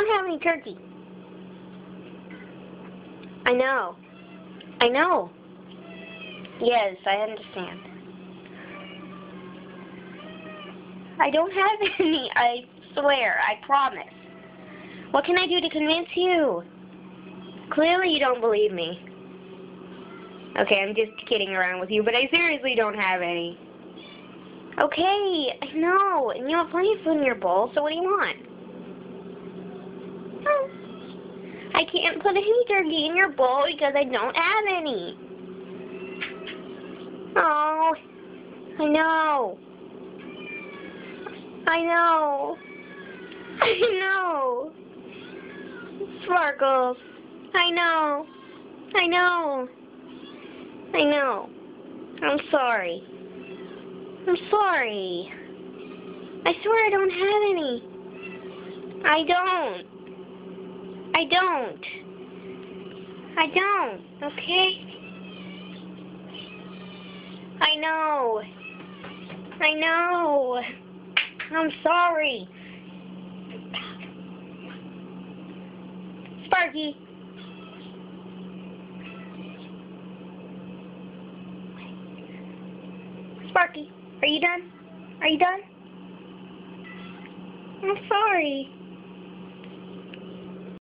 don't have any turkey. I know. I know. Yes, I understand. I don't have any, I swear, I promise. What can I do to convince you? Clearly you don't believe me. Okay, I'm just kidding around with you, but I seriously don't have any. Okay, I know, and you have plenty of food in your bowl, so what do you want? Oh, I can't put any turkey in your bowl because I don't have any. Oh, I know. I know. I know. Sparkles. I know. I know. I know. I'm sorry. I'm sorry. I swear I don't have any. I don't. I don't. I don't. Okay? I know. I know. I'm sorry. Sparky. Sparky, are you done? Are you done? I'm sorry.